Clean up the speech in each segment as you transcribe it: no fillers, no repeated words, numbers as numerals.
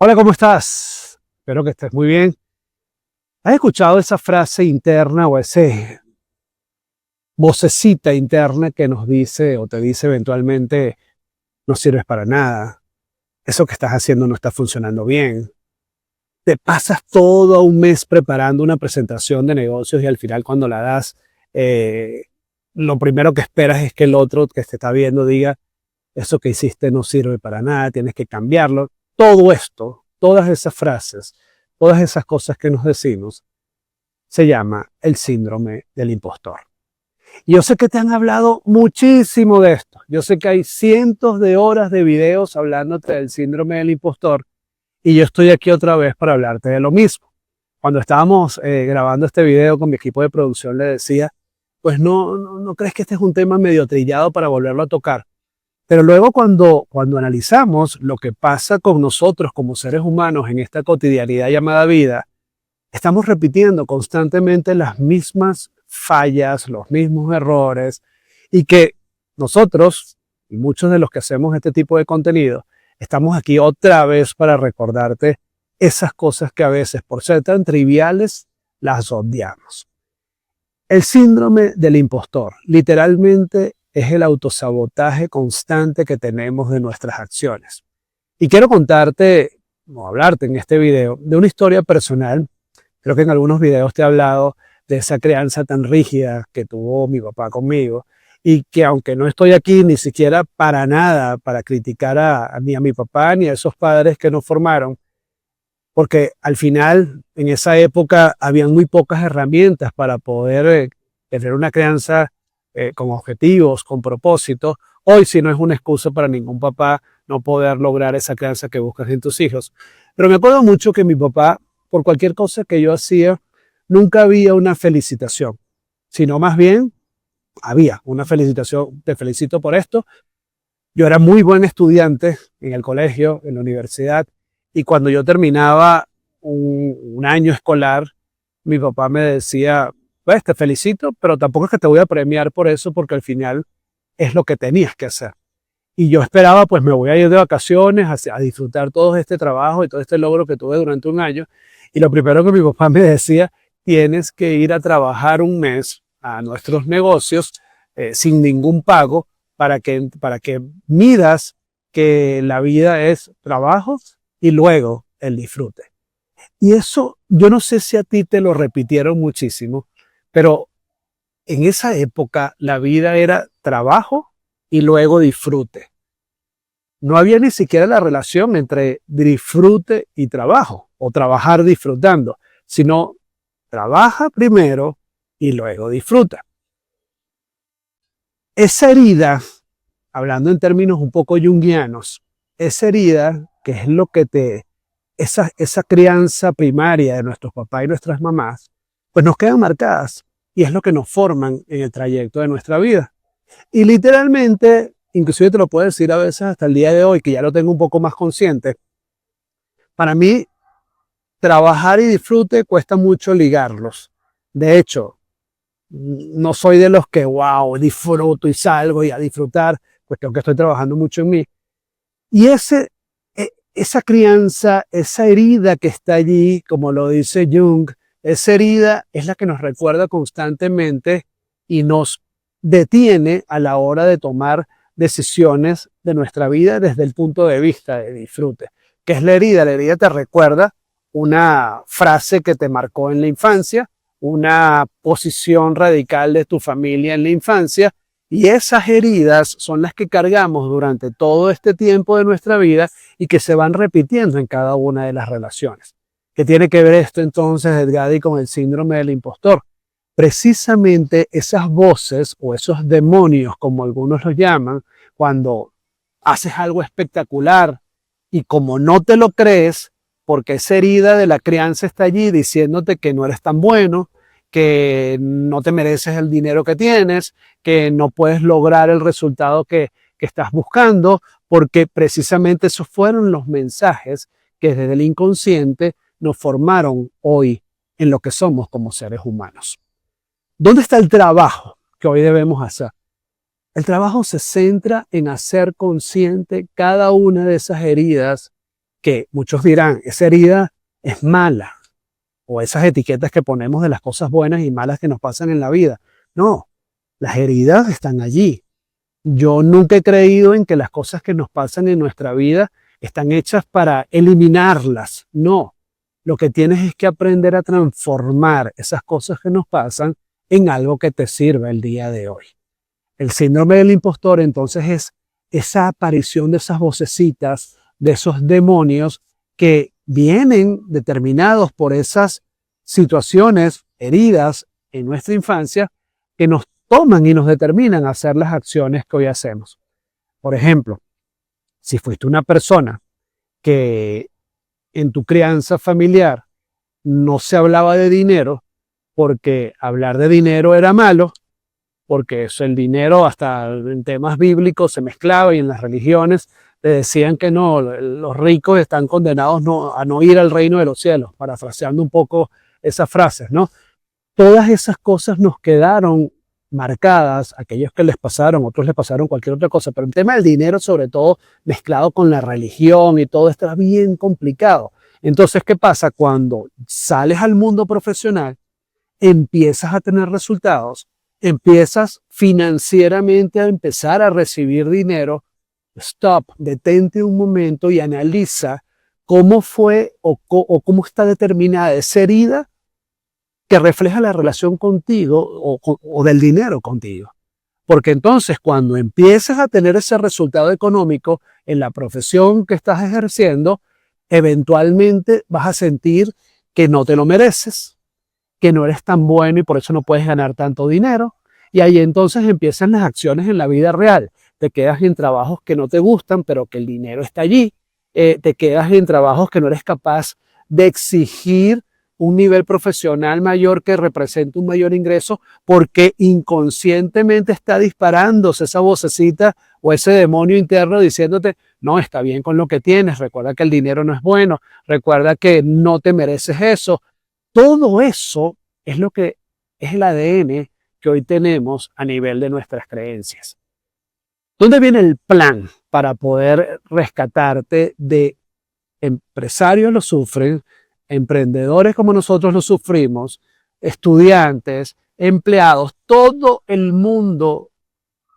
Hola, ¿cómo estás? Espero que estés muy bien. ¿Has escuchado esa frase interna o ese vocecita interna que nos dice o te dice eventualmente no sirves para nada? Eso que estás haciendo no está funcionando bien. Te pasas todo un mes preparando una presentación de negocios y al final cuando la das, eh, lo primero que esperas es que el otro que te está viendo diga, eso que hiciste no sirve para nada, tienes que cambiarlo. Todo esto, todas esas frases, todas esas cosas que nos decimos, se llama el síndrome del impostor. Y yo sé que te han hablado muchísimo de esto. Yo sé que hay cientos de horas de videos hablándote del síndrome del impostor y yo estoy aquí otra vez para hablarte de lo mismo. Cuando estábamos grabando este video con mi equipo de producción le decía, pues no crees que este es un tema medio trillado para volverlo a tocar. Pero luego cuando analizamos lo que pasa con nosotros como seres humanos en esta cotidianidad llamada vida, estamos repitiendo constantemente las mismas fallas, los mismos errores y que nosotros, y muchos de los que hacemos este tipo de contenido, estamos aquí otra vez para recordarte esas cosas que a veces por ser tan triviales las odiamos. El síndrome del impostor literalmente es el autosabotaje constante que tenemos de nuestras acciones. Y quiero contarte o hablarte en este video de una historia personal. Creo que en algunos videos te he hablado de esa crianza tan rígida que tuvo mi papá conmigo y que aunque no estoy aquí ni siquiera para nada para criticar ni a mi papá ni a esos padres que nos formaron, porque al final en esa época habían muy pocas herramientas para poder tener una crianza con objetivos, con propósitos. Hoy sí no es una excusa para ningún papá no poder lograr esa crianza que buscas en tus hijos. Pero me acuerdo mucho que mi papá, por cualquier cosa que yo hacía, nunca había una felicitación, sino más bien había una felicitación, te felicito por esto. Yo era muy buen estudiante en el colegio, en la universidad, y cuando yo terminaba un año escolar, mi papá me decía, pues te felicito, pero tampoco es que te voy a premiar por eso, porque al final es lo que tenías que hacer. Y yo esperaba, pues me voy a ir de vacaciones a disfrutar todo este trabajo y todo este logro que tuve durante un año. Y lo primero que mi papá me decía, tienes que ir a trabajar un mes a nuestros negocios sin ningún pago para que midas que la vida es trabajo y luego el disfrute. Y eso, yo no sé si a ti te lo repitieron muchísimo, pero en esa época la vida era trabajo y luego disfrute. No había ni siquiera la relación entre disfrute y trabajo, o trabajar disfrutando, sino trabaja primero y luego disfruta. Esa herida, hablando en términos un poco junguianos, esa herida, que es lo que esa crianza primaria de nuestros papás y nuestras mamás, pues nos quedan marcadas y es lo que nos forman en el trayecto de nuestra vida. Y literalmente, inclusive te lo puedo decir a veces hasta el día de hoy, que ya lo tengo un poco más consciente, para mí trabajar y disfrute cuesta mucho ligarlos. De hecho, no soy de los que, wow, disfruto y salgo y a disfrutar, cuestión que estoy trabajando mucho en mí. Y esa crianza, esa herida que está allí, como lo dice Jung, esa herida es la que nos recuerda constantemente y nos detiene a la hora de tomar decisiones de nuestra vida desde el punto de vista de disfrute. ¿Qué es la herida? La herida te recuerda una frase que te marcó en la infancia, una posición radical de tu familia en la infancia, y esas heridas son las que cargamos durante todo este tiempo de nuestra vida y que se van repitiendo en cada una de las relaciones. ¿Qué tiene que ver esto entonces, Edgadi, con el síndrome del impostor? Precisamente esas voces o esos demonios, como algunos los llaman, cuando haces algo espectacular y como no te lo crees, porque esa herida de la crianza está allí diciéndote que no eres tan bueno, que no te mereces el dinero que tienes, que no puedes lograr el resultado que estás buscando, porque precisamente esos fueron los mensajes que desde el inconsciente nos formaron hoy en lo que somos como seres humanos. ¿Dónde está el trabajo que hoy debemos hacer? El trabajo se centra en hacer consciente cada una de esas heridas que muchos dirán, esa herida es mala, o esas etiquetas que ponemos de las cosas buenas y malas que nos pasan en la vida. No, las heridas están allí. Yo nunca he creído en que las cosas que nos pasan en nuestra vida están hechas para eliminarlas. No, lo que tienes es que aprender a transformar esas cosas que nos pasan en algo que te sirva el día de hoy. El síndrome del impostor entonces es esa aparición de esas vocecitas, de esos demonios que vienen determinados por esas situaciones, heridas en nuestra infancia, que nos toman y nos determinan a hacer las acciones que hoy hacemos. Por ejemplo, si fuiste una persona que en tu crianza familiar no se hablaba de dinero, porque hablar de dinero era malo, porque eso, el dinero hasta en temas bíblicos se mezclaba y en las religiones te decían que no, los ricos están condenados a no ir al reino de los cielos, parafraseando un poco esas frases, ¿no? Todas esas cosas nos quedaron marcadas, aquellos que les pasaron, otros les pasaron cualquier otra cosa, pero el tema del dinero, sobre todo mezclado con la religión y todo esto, era bien complicado. Entonces, ¿qué pasa? Cuando sales al mundo profesional, empiezas a tener resultados, empiezas financieramente a empezar a recibir dinero. Stop, detente un momento y analiza cómo fue o cómo está determinada esa herida que refleja la relación contigo o del dinero contigo. Porque entonces cuando empiezas a tener ese resultado económico en la profesión que estás ejerciendo, eventualmente vas a sentir que no te lo mereces, que no eres tan bueno y por eso no puedes ganar tanto dinero. Y ahí entonces empiezan las acciones en la vida real. Te quedas en trabajos que no te gustan, pero que el dinero está allí. Te quedas en trabajos que no eres capaz de exigir un nivel profesional mayor que represente un mayor ingreso, porque inconscientemente está disparándose esa vocecita o ese demonio interno diciéndote, no, está bien con lo que tienes, recuerda que el dinero no es bueno, recuerda que no te mereces eso. Todo eso es lo que es el ADN que hoy tenemos a nivel de nuestras creencias. ¿Dónde viene el plan para poder rescatarte de empresarios lo sufren, emprendedores como nosotros lo sufrimos, estudiantes, empleados, todo el mundo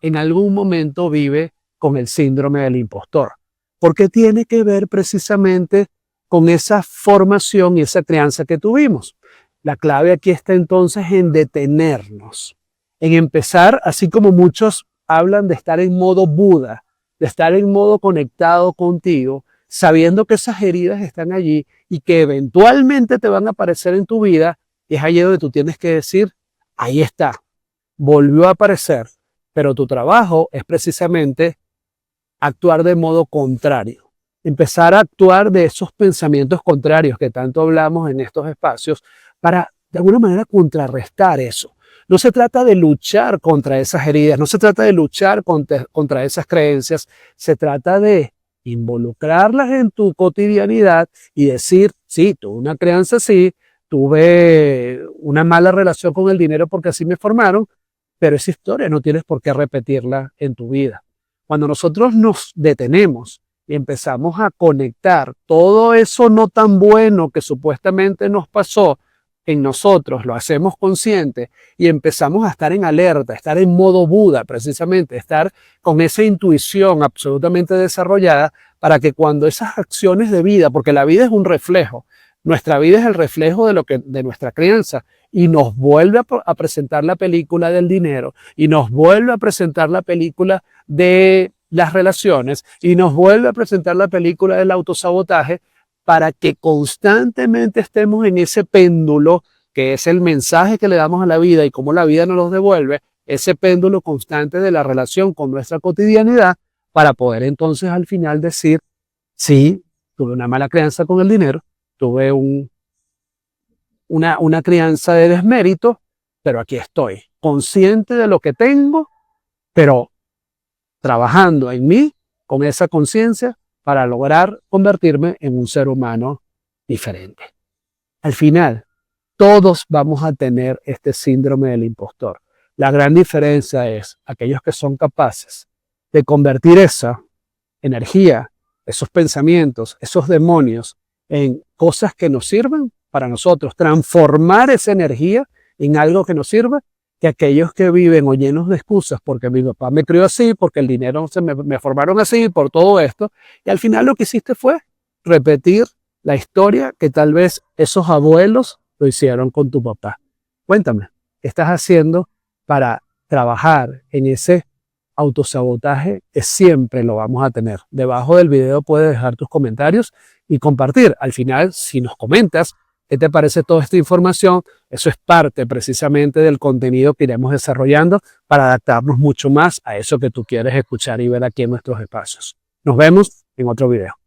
en algún momento vive con el síndrome del impostor? Porque tiene que ver precisamente con esa formación y esa crianza que tuvimos. La clave aquí está entonces en detenernos, en empezar, así como muchos hablan de estar en modo Buda, de estar en modo conectado contigo, sabiendo que esas heridas están allí y que eventualmente te van a aparecer en tu vida, y es allí donde tú tienes que decir, ahí está, volvió a aparecer, pero tu trabajo es precisamente actuar de modo contrario, empezar a actuar de esos pensamientos contrarios que tanto hablamos en estos espacios para de alguna manera contrarrestar eso. No se trata de luchar contra esas heridas, no se trata de luchar contra esas creencias, se trata de involucrarlas en tu cotidianidad y decir, sí, tuve una crianza así, tuve una mala relación con el dinero porque así me formaron, pero esa historia no tienes por qué repetirla en tu vida. Cuando nosotros nos detenemos y empezamos a conectar todo eso no tan bueno que supuestamente nos pasó en nosotros, lo hacemos consciente y empezamos a estar en alerta, estar en modo Buda precisamente, estar con esa intuición absolutamente desarrollada para que cuando esas acciones de vida, porque la vida es un reflejo, nuestra vida es el reflejo de nuestra crianza y nos vuelve a presentar la película del dinero y nos vuelve a presentar la película de las relaciones y nos vuelve a presentar la película del autosabotaje, para que constantemente estemos en ese péndulo que es el mensaje que le damos a la vida y cómo la vida nos los devuelve, ese péndulo constante de la relación con nuestra cotidianidad, para poder entonces al final decir, sí, tuve una mala crianza con el dinero, tuve una crianza de desmérito, pero aquí estoy, consciente de lo que tengo, pero trabajando en mí con esa conciencia para lograr convertirme en un ser humano diferente. Al final, todos vamos a tener este síndrome del impostor. La gran diferencia es aquellos que son capaces de convertir esa energía, esos pensamientos, esos demonios en cosas que nos sirven para nosotros, transformar esa energía en algo que nos sirva, que aquellos que viven o llenos de excusas porque mi papá me crió así, porque el dinero me formaron así, por todo esto, y al final lo que hiciste fue repetir la historia que tal vez esos abuelos lo hicieron con tu papá. Cuéntame, ¿qué estás haciendo para trabajar en ese autosabotaje que siempre lo vamos a tener? Debajo del video puedes dejar tus comentarios y compartir. Al final, si nos comentas qué te parece toda esta información, eso es parte precisamente del contenido que iremos desarrollando para adaptarnos mucho más a eso que tú quieres escuchar y ver aquí en nuestros espacios. Nos vemos en otro video.